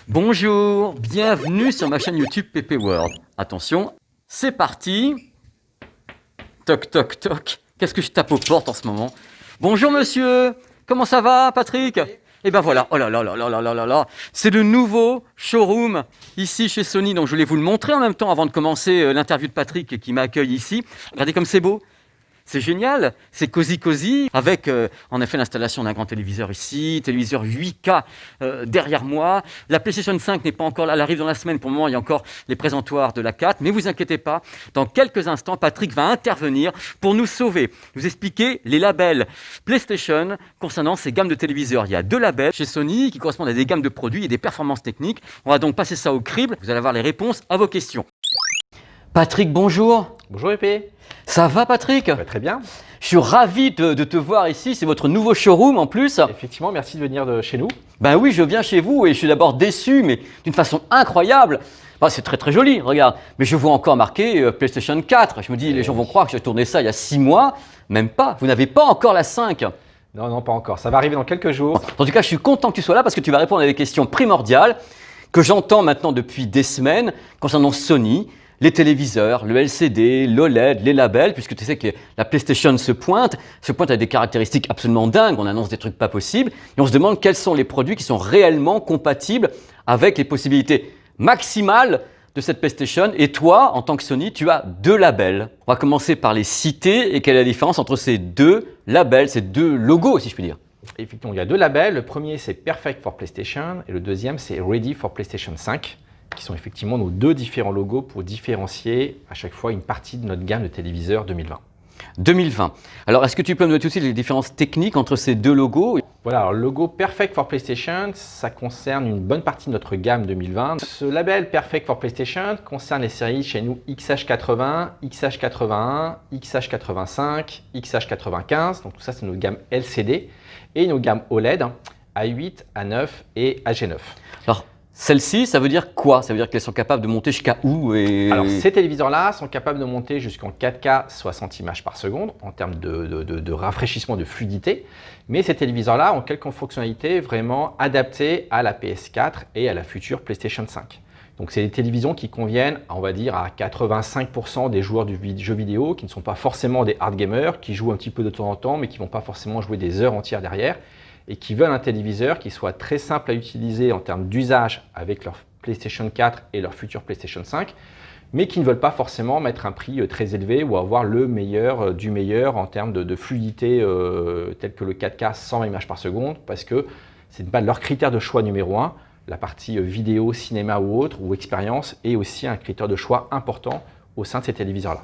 Bonjour, bienvenue sur ma chaîne YouTube PP World. Attention, c'est parti. Toc toc toc. Qu'est-ce que je tape aux portes en ce moment? Bonjour monsieur, comment ça va Patrick? Et ben voilà, oh là là là là là là là là, c'est le nouveau showroom ici chez Sony, donc je voulais vous le montrer en même temps avant de commencer l'interview de Patrick qui m'accueille ici. Regardez comme c'est beau. C'est génial, c'est cosy, avec en effet l'installation d'un grand téléviseur ici, téléviseur 8K derrière moi. La PlayStation 5 n'est pas encore là, elle arrive dans la semaine. Pour le moment, il y a encore les présentoirs de la 4. Mais vous inquiétez pas, dans quelques instants, Patrick va intervenir pour nous sauver, nous expliquer les labels PlayStation concernant ces gammes de téléviseurs. Il y a 2 labels chez Sony qui correspondent à des gammes de produits et des performances techniques. On va donc passer ça au crible, vous allez avoir les réponses à vos questions. Patrick, bonjour. Bonjour Épée. Ça va Patrick? Très bien. Je suis ravi de te voir ici, c'est votre nouveau showroom en plus. Effectivement, merci de venir de chez nous. Ben oui, je viens chez vous et je suis d'abord déçu, mais d'une façon incroyable. Ben, c'est très joli, regarde. Mais je vois encore marqué PlayStation 4. Je me dis, les gens vont croire que j'ai tourné ça il y a 6 mois. Même pas, vous n'avez pas encore la 5. Non, pas encore. Ça va arriver dans quelques jours. En tout cas, je suis content que tu sois là parce que tu vas répondre à des questions primordiales que j'entends maintenant depuis des semaines concernant Sony. Les téléviseurs, le LCD, l'OLED, les labels, puisque tu sais que la PlayStation se pointe à des caractéristiques absolument dingues, on annonce des trucs pas possibles, et on se demande quels sont les produits qui sont réellement compatibles avec les possibilités maximales de cette PlayStation. Et toi, en tant que Sony, tu as 2 labels. On va commencer par les citer et quelle est la différence entre ces 2 labels, ces 2 logos, si je puis dire. Effectivement, il y a 2 labels. Le premier, c'est Perfect for PlayStation et le deuxième, c'est Ready for PlayStation 5. Qui sont effectivement nos 2 différents logos pour différencier à chaque fois une partie de notre gamme de téléviseurs 2020. 2020. Alors, est-ce que tu peux me noter aussi les différences techniques entre ces 2 logos? Voilà, alors le logo Perfect for PlayStation, ça concerne une bonne partie de notre gamme 2020. Ce label Perfect for PlayStation concerne les séries chez nous XH80, XH81, XH85, XH95. Donc tout ça, c'est nos gammes LCD et nos gammes OLED A8, A9 et AG9. Alors, celles-ci, ça veut dire quoi? Ça veut dire qu'elles sont capables de monter jusqu'à où Alors, ces téléviseurs-là sont capables de monter jusqu'en 4K 60 images par seconde en termes de rafraîchissement, de fluidité. Mais ces téléviseurs-là ont quelques fonctionnalités vraiment adaptées à la PS4 et à la future PlayStation 5. Donc, c'est des télévisions qui conviennent, on va dire, à 85% des joueurs du jeu vidéo qui ne sont pas forcément des hard gamers, qui jouent un petit peu de temps en temps, mais qui ne vont pas forcément jouer des heures entières derrière. Et qui veulent un téléviseur qui soit très simple à utiliser en termes d'usage avec leur PlayStation 4 et leur future PlayStation 5, mais qui ne veulent pas forcément mettre un prix très élevé ou avoir le meilleur du meilleur en termes de fluidité tel que le 4K 120 images par seconde, parce que ce n'est pas leur critère de choix numéro 1. La partie vidéo, cinéma ou autre, ou expérience, est aussi un critère de choix important au sein de ces téléviseurs-là.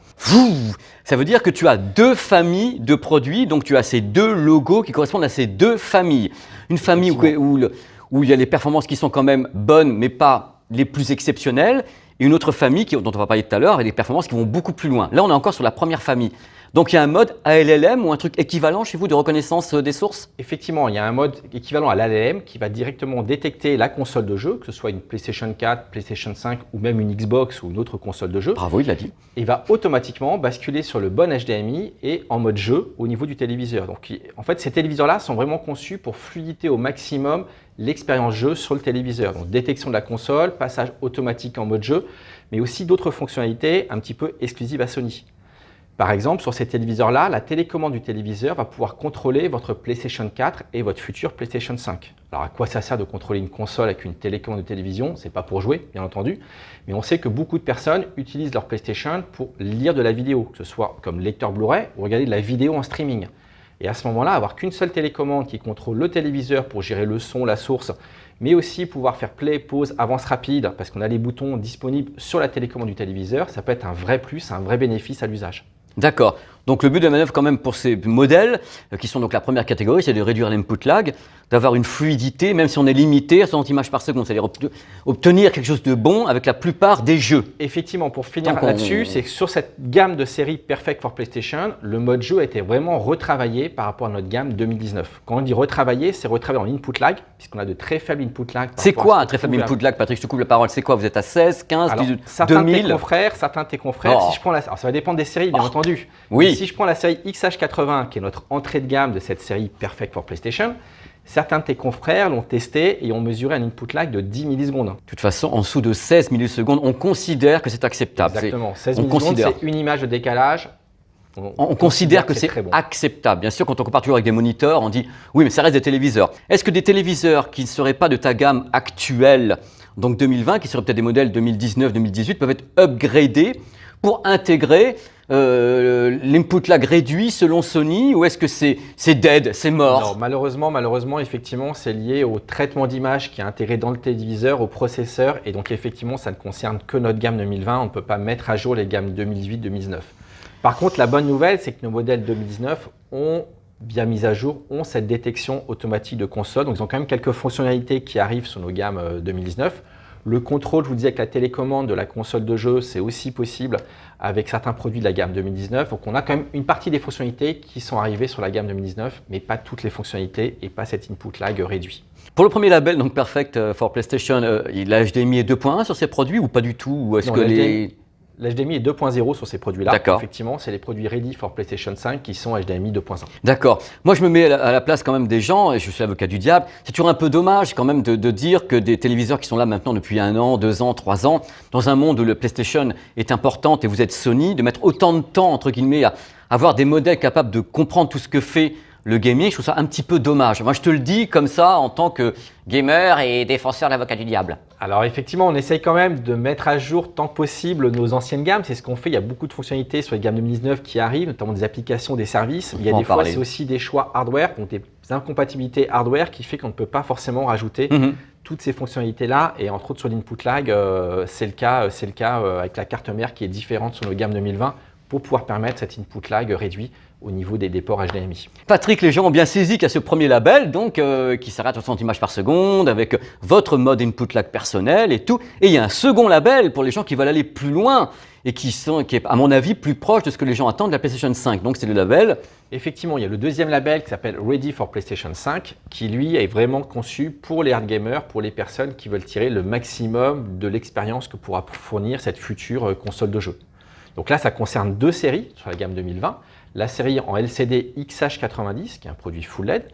Ça veut dire que tu as 2 familles de produits, donc tu as ces 2 logos qui correspondent à ces 2 familles. Une famille où il y a les performances qui sont quand même bonnes, mais pas les plus exceptionnelles, et une autre famille dont on va parler tout à l'heure, avec des performances qui vont beaucoup plus loin. Là, on est encore sur la première famille. Donc, il y a un mode ALLM ou un truc équivalent chez vous de reconnaissance des sources? Effectivement, il y a un mode équivalent à l'ALM qui va directement détecter la console de jeu, que ce soit une PlayStation 4, PlayStation 5 ou même une Xbox ou une autre console de jeu. Bravo, il l'a dit. Et va automatiquement basculer sur le bon HDMI et en mode jeu au niveau du téléviseur. Donc, en fait, ces téléviseurs-là sont vraiment conçus pour fluidifier au maximum l'expérience jeu sur le téléviseur. Donc, détection de la console, passage automatique en mode jeu, mais aussi d'autres fonctionnalités un petit peu exclusives à Sony. Par exemple, sur ces téléviseurs-là, la télécommande du téléviseur va pouvoir contrôler votre PlayStation 4 et votre future PlayStation 5. Alors, à quoi ça sert de contrôler une console avec une télécommande de télévision? Ce n'est pas pour jouer, bien entendu, mais on sait que beaucoup de personnes utilisent leur PlayStation pour lire de la vidéo, que ce soit comme lecteur Blu-ray ou regarder de la vidéo en streaming. Et à ce moment-là, avoir qu'une seule télécommande qui contrôle le téléviseur pour gérer le son, la source, mais aussi pouvoir faire play, pause, avance rapide, parce qu'on a les boutons disponibles sur la télécommande du téléviseur, ça peut être un vrai plus, un vrai bénéfice à l'usage. D'accord. Donc le but de la manœuvre quand même pour ces modèles, qui sont donc la première catégorie, c'est de réduire l'input lag, d'avoir une fluidité, même si on est limité à 60 images par seconde, c'est-à-dire obtenir quelque chose de bon avec la plupart des jeux. Effectivement, pour finir là-dessus, c'est que sur cette gamme de séries Perfect for PlayStation, le mode jeu a été vraiment retravaillé par rapport à notre gamme 2019. Quand on dit retravaillé, c'est retravaillé en input lag, puisqu'on a de très faibles input lag. C'est quoi un très faible input lag, Patrick? Je te coupe la parole. C'est quoi? Vous êtes à 16, 15, alors, 18, certains 2000? Certains de tes confrères, si je prends alors ça va dépendre des séries, bien entendu. Oui. Si je prends la série XH80, qui est notre entrée de gamme de cette série Perfect for PlayStation, Certains de tes confrères l'ont testé et ont mesuré un input lag de 10 millisecondes. De toute façon, en dessous de 16 millisecondes, on considère que c'est acceptable. Exactement. 16 millisecondes, c'est une image de décalage. On considère que c'est bon. Acceptable. Bien sûr, quand on compare toujours avec des moniteurs, on dit oui, mais ça reste des téléviseurs. Est-ce que des téléviseurs qui ne seraient pas de ta gamme actuelle, donc 2020, qui seraient peut-être des modèles 2019-2018, peuvent être upgradés pour intégrer l'input lag réduit selon Sony, ou est-ce que c'est dead, c'est mort? Non, malheureusement, effectivement, c'est lié au traitement d'image qui est intégré dans le téléviseur, au processeur, et donc effectivement, ça ne concerne que notre gamme 2020. On ne peut pas mettre à jour les gammes 2018-2019. Par contre, la bonne nouvelle, c'est que nos modèles 2019 ont, via mise à jour, ont cette détection automatique de console. Donc, ils ont quand même quelques fonctionnalités qui arrivent sur nos gammes 2019. Le contrôle, je vous disais que la télécommande de la console de jeu, c'est aussi possible avec certains produits de la gamme 2019. Donc, on a quand même une partie des fonctionnalités qui sont arrivées sur la gamme 2019, mais pas toutes les fonctionnalités et pas cet input lag réduit. Pour le premier label, donc Perfect for PlayStation, l'HDMI est 2.1 sur ces produits ou pas du tout? Ou est-ce que l'HDMI est 2.0 sur ces produits-là. D'accord. Effectivement, c'est les produits ready for PlayStation 5 qui sont HDMI 2.1. D'accord. Moi, je me mets à la place quand même des gens, et je suis l'avocat du diable. C'est toujours un peu dommage quand même de dire que des téléviseurs qui sont là maintenant depuis 1 an, 2 ans, 3 ans, dans un monde où le PlayStation est importante et vous êtes Sony, de mettre autant de temps, entre guillemets, à avoir des modèles capables de comprendre tout ce que fait le gaming, je trouve ça un petit peu dommage. Moi, je te le dis comme ça en tant que gamer et défenseur de l'avocat du diable. Alors effectivement, on essaye quand même de mettre à jour tant que possible nos anciennes gammes. C'est ce qu'on fait. Il y a beaucoup de fonctionnalités sur les gammes 2019 qui arrivent, notamment des applications, des services. Il y a des fois, c'est aussi des choix hardware, donc des incompatibilités hardware qui fait qu'on ne peut pas forcément rajouter toutes ces fonctionnalités-là. Et entre autres sur l'input lag, c'est le cas avec la carte mère qui est différente sur nos gammes 2020 pour pouvoir permettre cet input lag réduit au niveau des ports HDMI. Patrick, les gens ont bien saisi qu'il y a ce premier label donc, qui s'arrête à 60 images par seconde avec votre mode input lag personnel et tout. Et il y a un second label pour les gens qui veulent aller plus loin et qui est à mon avis plus proche de ce que les gens attendent de la PlayStation 5. Donc c'est le label. Effectivement, il y a le deuxième label qui s'appelle Ready for PlayStation 5 qui lui est vraiment conçu pour les hard gamers, pour les personnes qui veulent tirer le maximum de l'expérience que pourra fournir cette future console de jeu. Donc là, ça concerne 2 séries sur la gamme 2020. La série en LCD XH90, qui est un produit Full LED,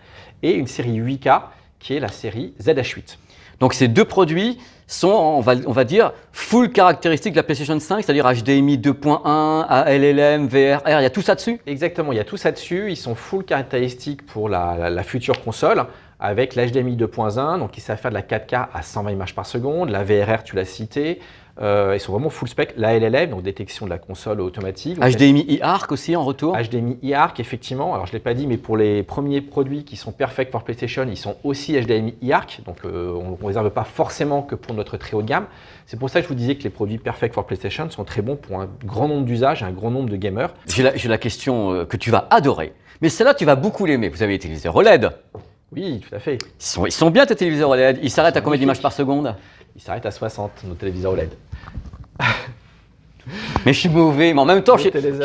et une série 8K, qui est la série ZH8. Donc ces 2 produits sont, on va dire, full caractéristiques de la PlayStation 5, c'est-à-dire HDMI 2.1, ALLM, VRR, il y a tout ça dessus? Exactement, il y a tout ça dessus. Ils sont full caractéristiques pour la future console, avec l'HDMI 2.1, donc ils savent faire de la 4K à 120 images par seconde, la VRR, tu l'as cité. Ils sont vraiment full spec. La LLM, donc détection de la console automatique. HDMI eARC aussi en retour? HDMI eARC, effectivement. Alors, je ne l'ai pas dit, mais pour les premiers produits qui sont perfect for PlayStation, ils sont aussi HDMI eARC. Donc, on ne réserve pas forcément que pour notre très haut de gamme. C'est pour ça que je vous disais que les produits perfect for PlayStation sont très bons pour un grand nombre d'usages et un grand nombre de gamers. J'ai la question que tu vas adorer. Mais celle-là, tu vas beaucoup l'aimer. Vous avez les téléviseurs OLED? Oui, tout à fait. Ils sont bien tes téléviseurs OLED. Ils s'arrêtent à combien d'images par seconde? Ils s'arrêtent à 60, nos téléviseurs OLED. Mais je suis mauvais, mais en même temps,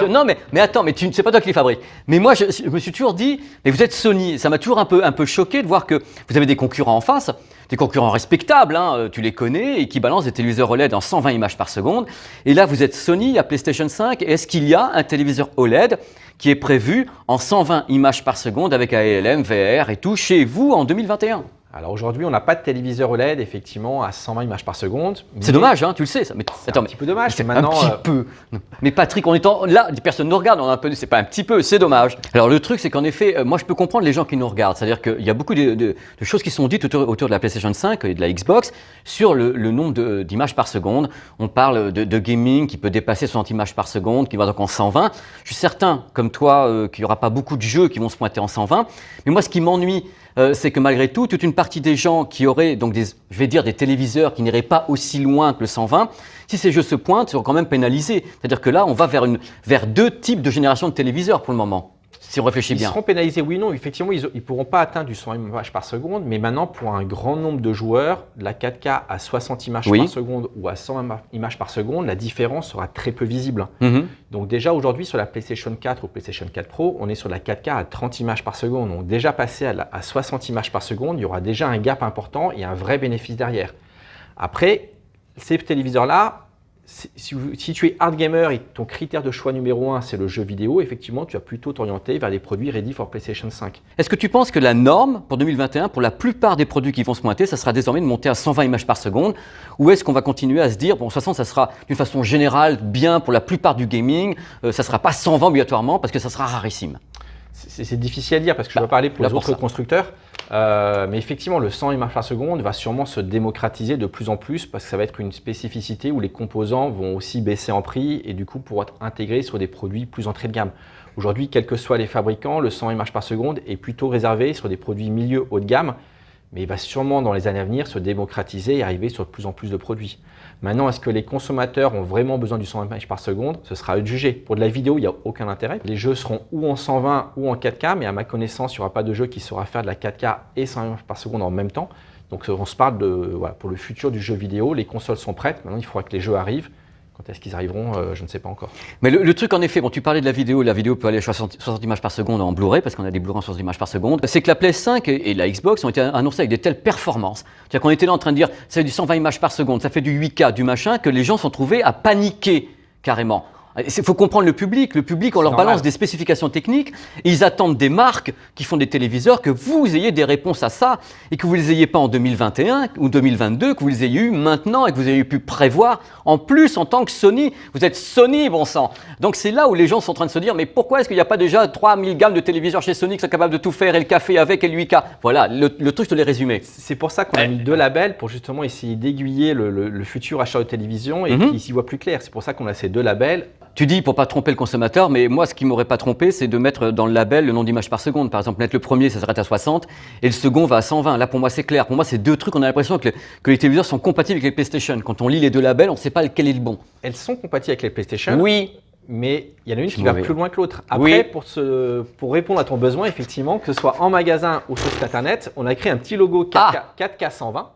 non mais attends, mais c'est pas toi qui les fabriques. Mais moi, je me suis toujours dit, mais vous êtes Sony, ça m'a toujours un peu choqué de voir que vous avez des concurrents en face, des concurrents respectables, hein, tu les connais, et qui balancent des téléviseurs OLED en 120 images par seconde. Et là, vous êtes Sony à PlayStation 5. Est-ce qu'il y a un téléviseur OLED qui est prévu en 120 images par seconde avec ALM, VR et tout chez vous en 2021? Alors aujourd'hui, on n'a pas de téléviseur OLED effectivement à 120 images par seconde. C'est dommage, hein, tu le sais ça. Mais attends, un petit peu dommage. C'est maintenant un petit peu. Mais Patrick, on est là, des personnes nous regardent, on a un peu. C'est pas un petit peu, c'est dommage. Alors le truc, c'est qu'en effet, moi je peux comprendre les gens qui nous regardent. C'est-à-dire qu'il y a beaucoup de choses qui sont dites autour de la PlayStation 5 et de la Xbox sur le nombre d'images par seconde. On parle de gaming qui peut dépasser 60 images par seconde, qui va donc en 120. Je suis certain, comme toi, qu'il n'y aura pas beaucoup de jeux qui vont se pointer en 120. Mais moi, ce qui m'ennuie, c'est que malgré tout, toute une partie des gens qui auraient donc des téléviseurs qui n'iraient pas aussi loin que le 120, si ces jeux se pointent, ils seront quand même pénalisés. C'est-à-dire que là, on va vers 2 types de générations de téléviseurs pour le moment. Si on réfléchit bien. Ils seront pénalisés, oui, non. Effectivement, ils ne pourront pas atteindre du 100 images par seconde, mais maintenant, pour un grand nombre de joueurs, la 4K à 60 images par seconde ou à 100 images par seconde, la différence sera très peu visible. Donc déjà, aujourd'hui, sur la PlayStation 4 ou PlayStation 4 Pro, on est sur la 4K à 30 images par seconde. Donc déjà passé à 60 images par seconde, il y aura déjà un gap important et un vrai bénéfice derrière. Après, ces téléviseurs-là, Si tu es hard gamer et ton critère de choix numéro 1, c'est le jeu vidéo, effectivement, tu vas plutôt t'orienter vers des produits ready for PlayStation 5. Est-ce que tu penses que la norme pour 2021, pour la plupart des produits qui vont se pointer, ça sera désormais de monter à 120 images par seconde? Ou est-ce qu'on va continuer à se dire, bon, de toute façon, ça sera d'une façon générale bien pour la plupart du gaming, ça ne sera pas 120 obligatoirement parce que ça sera rarissime? C'est difficile à dire parce que je ne vais pas parler pour les autres constructeurs. Mais effectivement, le 100 images par seconde va sûrement se démocratiser de plus en plus parce que ça va être une spécificité où les composants vont aussi baisser en prix et du coup pourront être intégrés sur des produits plus entrée de gamme. Aujourd'hui, quels que soient les fabricants, le 100 images par seconde est plutôt réservé sur des produits milieu haut de gamme, mais il va sûrement dans les années à venir se démocratiser et arriver sur de plus en plus de produits. Maintenant, est-ce que les consommateurs ont vraiment besoin du 120 images par seconde? Ce sera à eux de juger. Pour de la vidéo, il n'y a aucun intérêt. Les jeux seront ou en 120 ou en 4K, mais à ma connaissance, il n'y aura pas de jeu qui saura faire de la 4K et 120 images par seconde en même temps. Donc on se parle de, voilà, pour le futur du jeu vidéo, les consoles sont prêtes. Maintenant, il faudra que les jeux arrivent. Quand est-ce qu'ils arriveront, je ne sais pas encore. Mais le truc, en effet, bon, tu parlais de la vidéo peut aller à 60 images par seconde en Blu-ray, parce qu'on a des Blu-ray en 60 images par seconde. C'est que la PS5 et la Xbox ont été annoncées avec des telles performances. C'est-à-dire qu'on était là en train de dire, ça fait du 120 images par seconde, ça fait du 8K, du machin, que les gens sont trouvés à paniquer carrément. Il faut comprendre le public, on leur balance des spécifications techniques et ils attendent des marques qui font des téléviseurs que vous ayez des réponses à ça et que vous ne les ayez pas en 2021 ou 2022, que vous les ayez eu maintenant et que vous ayez pu prévoir. En plus, en tant que Sony, vous êtes Sony, bon sang. Donc c'est là où les gens sont en train de se dire, mais pourquoi est-ce qu'il n'y a pas déjà 3000 gammes de téléviseurs chez Sony qui sont capables de tout faire et le café avec et le 8K? Voilà, le truc, je te l'ai résumé. C'est pour ça qu'on a mis deux labels pour justement essayer d'aiguiller le futur achat de télévision et qu'il s'y voit plus clair. C'est pour ça qu'on a ces deux labels. Tu dis pour pas tromper le consommateur, mais moi ce qui m'aurait pas trompé, c'est de mettre dans le label le nombre d'images par seconde. Par exemple, mettre le premier, ça s'arrête à 60 et le second va à 120. Là pour moi c'est clair. Pour moi c'est deux trucs, on a l'impression que les téléviseurs sont compatibles avec les PlayStation. Quand on lit les deux labels, on ne sait pas lequel est le bon. Elles sont compatibles avec les PlayStation. Oui. Mais il y en a une qui va plus loin que l'autre. Après, pour répondre à ton besoin, effectivement, que ce soit en magasin ou sur site internet, on a créé un petit logo 4K 120.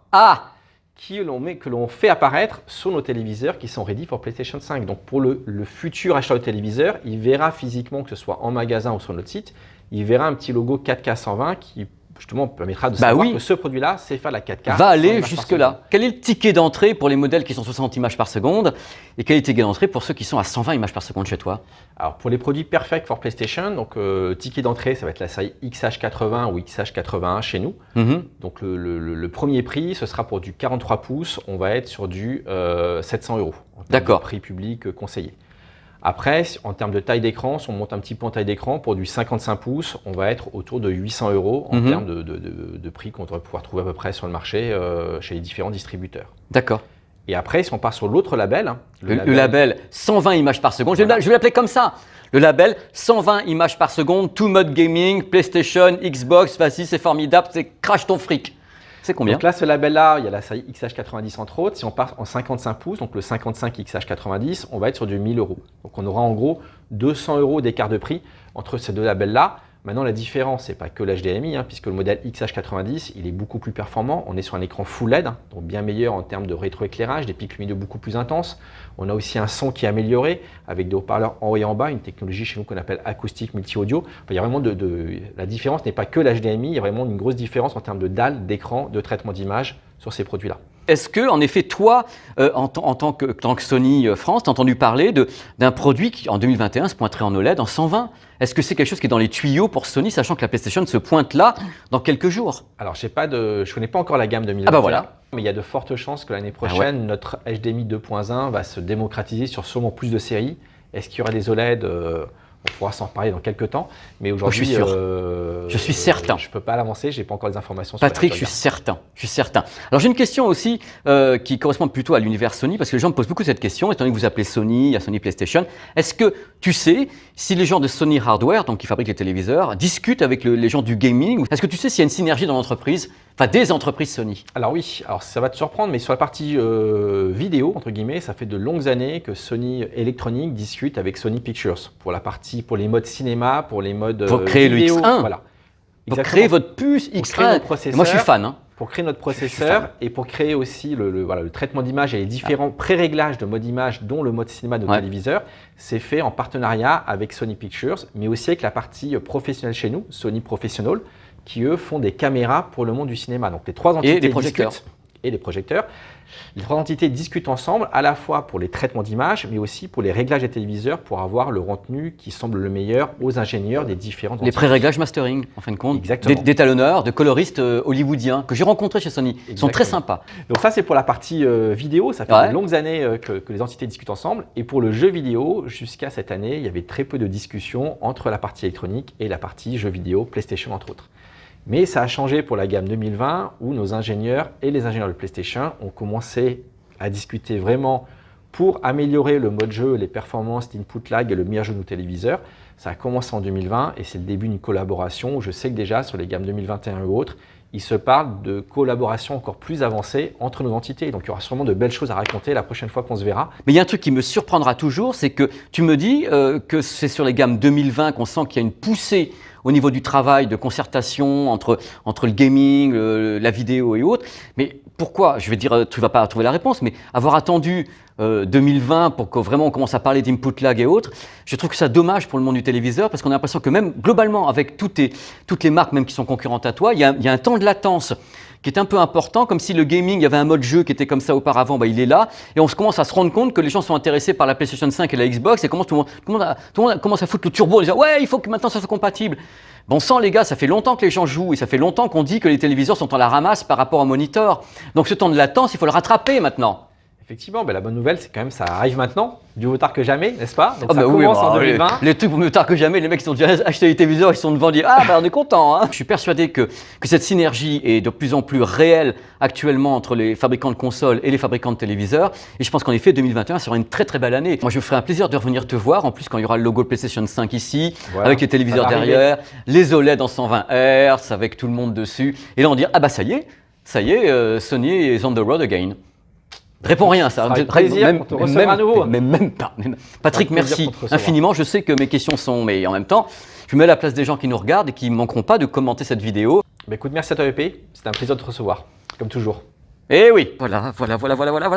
Que l'on fait apparaître sur nos téléviseurs qui sont ready for PlayStation 5. Donc pour le futur acheteur de téléviseur, il verra physiquement, que ce soit en magasin ou sur notre site, il verra un petit logo 4K 120 qui justement permettra de savoir que ce produit-là, c'est faire la 4K. Va aller jusque-là. Quel est le ticket d'entrée pour les modèles qui sont 60 images par seconde et quel est le ticket d'entrée pour ceux qui sont à 120 images par seconde chez toi? Alors pour les produits perfect for PlayStation, donc ticket d'entrée, ça va être la série XH80 ou XH81 chez nous. Donc le premier prix, ce sera pour du 43 pouces, on va être sur du 700 €. D'accord. Prix public conseillé. Après, en termes de taille d'écran, si on monte un petit peu en taille d'écran, pour du 55 pouces, on va être autour de 800 € en termes de prix qu'on devrait pouvoir trouver à peu près sur le marché chez les différents distributeurs. D'accord. Et après, si on part sur l'autre label, le label 120 images par seconde, je vais l'appeler comme ça. Le label 120 images par seconde, tout mode gaming, PlayStation, Xbox, vas-y, c'est formidable, c'est crash ton fric. C'est combien? Donc là, ce label-là, il y a la série XH90 entre autres. Si on part en 55 pouces, donc le 55 XH90, on va être sur du 1000 €. Donc on aura en gros 200 € d'écart de prix entre ces deux labels-là. Maintenant, la différence, ce n'est pas que l'HDMI, puisque le modèle XH90, il est beaucoup plus performant. On est sur un écran Full LED, donc bien meilleur en termes de rétroéclairage, des pics lumineux beaucoup plus intenses. On a aussi un son qui est amélioré avec des haut-parleurs en haut et en bas, une technologie chez nous qu'on appelle acoustique multi-audio. Enfin, il y a vraiment la différence n'est pas que l'HDMI, il y a vraiment une grosse différence en termes de dalle, d'écran, de traitement d'image sur ces produits-là. Est-ce que, en effet, toi, en tant que Sony France, tu as entendu parler d'un produit qui, en 2021, se pointerait en OLED en 120? Est-ce que c'est quelque chose qui est dans les tuyaux pour Sony, sachant que la PlayStation se pointe là dans quelques jours? Alors, je ne connais pas encore la gamme 2021, voilà. Mais il y a de fortes chances que l'année prochaine, notre HDMI 2.1 va se démocratiser sur sûrement plus de séries. Est-ce qu'il y aura des OLED? On pourra s'en reparler dans quelques temps, mais aujourd'hui, je suis sûr. Je suis certain. Je ne peux pas l'avancer, je n'ai pas encore les informations. Patrick, je suis certain. Alors j'ai une question aussi qui correspond plutôt à l'univers Sony, parce que les gens me posent beaucoup cette question, étant donné que vous appelez Sony, il y a Sony PlayStation. Est-ce que tu sais si les gens de Sony Hardware, donc qui fabriquent les téléviseurs, discutent avec les gens du gaming? Est-ce que tu sais s'il y a une synergie dans l'entreprise, enfin des entreprises Sony? Alors oui, ça va te surprendre, mais sur la partie vidéo, entre guillemets, ça fait de longues années que Sony Electronics discute avec Sony Pictures pour les modes cinéma, pour les modes pour créer vidéo, le X1. Voilà. Pour créer votre puce X1. Moi, je suis fan. Pour créer notre processeur et pour créer aussi le traitement d'image et les différents pré-réglages de mode image, dont le mode cinéma de téléviseur, c'est fait en partenariat avec Sony Pictures, mais aussi avec la partie professionnelle chez nous, Sony Professional, qui eux font des caméras pour le monde du cinéma. Donc les trois entités et des projecteurs. et les projecteurs. Les trois entités discutent ensemble à la fois pour les traitements d'images, mais aussi pour les réglages des téléviseurs pour avoir le rendu qui semble le meilleur aux ingénieurs des différentes entités. Les pré-réglages mastering, en fin de compte. Exactement. D'étalonneurs, de coloristes hollywoodiens que j'ai rencontrés chez Sony. Ils sont très sympas. Donc ça, c'est pour la partie vidéo. Ça fait de longues années que les entités discutent ensemble. Et pour le jeu vidéo, jusqu'à cette année, il y avait très peu de discussions entre la partie électronique et la partie jeu vidéo, PlayStation entre autres. Mais ça a changé pour la gamme 2020 où nos ingénieurs et les ingénieurs de PlayStation ont commencé à discuter vraiment pour améliorer le mode jeu, les performances, l'input lag et le meilleur jeu de nos téléviseurs. Ça a commencé en 2020 et c'est le début d'une collaboration où je sais que déjà sur les gammes 2021 ou autres, il se parle de collaboration encore plus avancée entre nos entités. Donc il y aura sûrement de belles choses à raconter la prochaine fois qu'on se verra. Mais il y a un truc qui me surprendra toujours, c'est que tu me dis que c'est sur les gammes 2020 qu'on sent qu'il y a une poussée au niveau du travail, de concertation entre le gaming, la vidéo et autres. Mais pourquoi? Je vais dire, tu ne vas pas trouver la réponse, mais avoir attendu 2020 pour que vraiment on commence à parler d'input lag et autres, je trouve que c'est dommage pour le monde du téléviseur parce qu'on a l'impression que même globalement, avec toutes les marques même qui sont concurrentes à toi, il y a un temps de latence qui est un peu important, comme si le gaming, il y avait un mode jeu qui était comme ça auparavant, il est là, et on commence à se rendre compte que les gens sont intéressés par la PlayStation 5 et la Xbox, et tout le monde commence à foutre le turbo, et dire ouais, il faut que maintenant ça soit compatible. Bon sang les gars, ça fait longtemps que les gens jouent, et ça fait longtemps qu'on dit que les téléviseurs sont en la ramasse par rapport au moniteur. Donc ce temps de latence, il faut le rattraper maintenant. Effectivement, la bonne nouvelle, c'est quand même ça arrive maintenant, mieux vaut tard que jamais, n'est-ce pas? Donc ça commence en 2020. Les trucs vaut mieux tard que jamais, les mecs qui ont déjà acheté les téléviseurs, ils sont devant dire on est content. Hein. Je suis persuadé que cette synergie est de plus en plus réelle actuellement entre les fabricants de consoles et les fabricants de téléviseurs. Et je pense qu'en effet, 2021 sera une très très belle année. Moi, je me ferai un plaisir de revenir te voir, en plus quand il y aura le logo PlayStation 5 ici, voilà, avec les téléviseurs derrière, les OLED en 120 Hz, avec tout le monde dessus. Et là, on dit ça y est, Sony is on the road again. Réponds rien, ça. Avec plaisir pour te recevoir à nouveau. Même pas. Patrick, merci infiniment. Je sais que mes questions sont, mais en même temps, je me mets à la place des gens qui nous regardent et qui ne manqueront pas de commenter cette vidéo. Écoute, merci à toi, EP. C'était un plaisir de te recevoir, comme toujours. Eh oui. Voilà,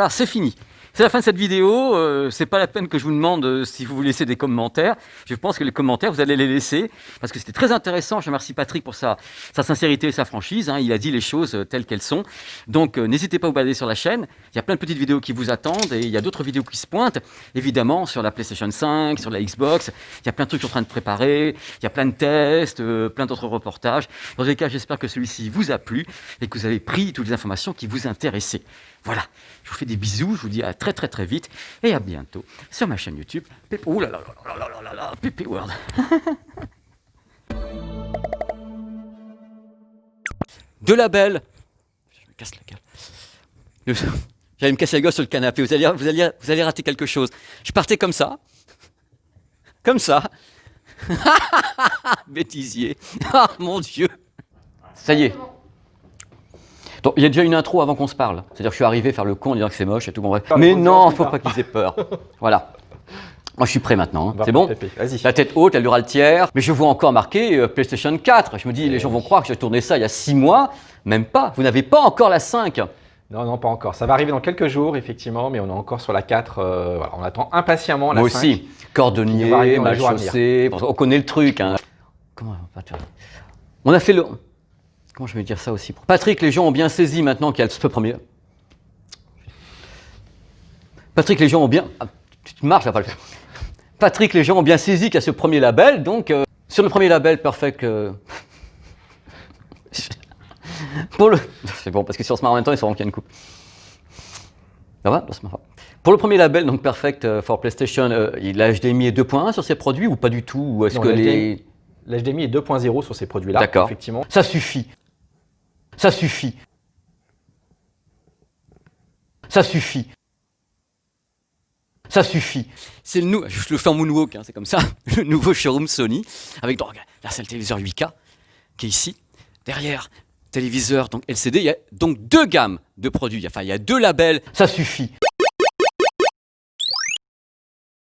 c'est fini. C'est la fin de cette vidéo. C'est pas la peine que je vous demande si vous laissez des commentaires. Je pense que les commentaires, vous allez les laisser parce que c'était très intéressant. Je remercie Patrick pour sa sincérité et sa franchise. Hein. Il a dit les choses telles qu'elles sont. Donc, n'hésitez pas à vous balader sur la chaîne. Il y a plein de petites vidéos qui vous attendent et il y a d'autres vidéos qui se pointent. Évidemment, sur la PlayStation 5, sur la Xbox. Il y a plein de trucs qui sont en train de préparer. Il y a plein de tests, plein d'autres reportages. Dans tous les cas, j'espère que celui-ci vous a plu et que vous avez pris toutes les informations qui vous intéressaient. Voilà, je vous fais des bisous, je vous dis à très très très vite et à bientôt sur ma chaîne YouTube. Ouh là là là là là là là, PP World. Deux labels. Je me casse la gueule. J'allais me casser la gueule sur le canapé, vous allez rater quelque chose. Je partais comme ça. Comme ça. Bêtisier. Ah mon Dieu. Ça y est. Donc, il y a déjà une intro avant qu'on se parle. C'est-à-dire que je suis arrivé faire le con en disant que c'est moche et tout. Bon, bref. Mais non, faut pas qu'ils aient peur. Voilà. Moi, je suis prêt maintenant. Hein. C'est bon. La tête haute, elle aura le tiers. Mais je vois encore marqué PlayStation 4. Je me dis, les gens vont croire que j'ai tourné ça il y a 6 mois. Même pas. Vous n'avez pas encore la 5. Non, pas encore. Ça va arriver dans quelques jours, effectivement, mais on est encore sur la 4. Voilà, on attend impatiemment la 5. Moi aussi. Cordonnier, mal chaussé. On connaît le truc. Hein. Comment on a fait le... Comment je vais dire ça aussi? Patrick, les gens ont bien saisi maintenant qu'il y a ce premier. Patrick, les gens ont bien. Tu marches, ça va pas le faire. Patrick, les gens ont bien saisi qu'il y a ce premier label. Donc, sur le premier label, Perfect. C'est bon, parce que si on se marre en même temps, ils sauront qu'il y a une coupe. Ça va? Pour le premier label, donc Perfect for PlayStation, l'HDMI est 2.1 sur ces produits ou pas du tout? Ou est-ce que l'HDMI est 2.0 sur ces produits-là. D'accord. Effectivement. Ça suffit. Ça suffit. Ça suffit. Ça suffit. C'est je le fais en moonwalk, hein, c'est comme ça. Le nouveau showroom Sony. Avec donc, là, c'est le téléviseur 8K qui est ici. Derrière, téléviseur donc LCD. Il y a donc 2 gammes de produits. Enfin, il y a 2 labels. Ça suffit.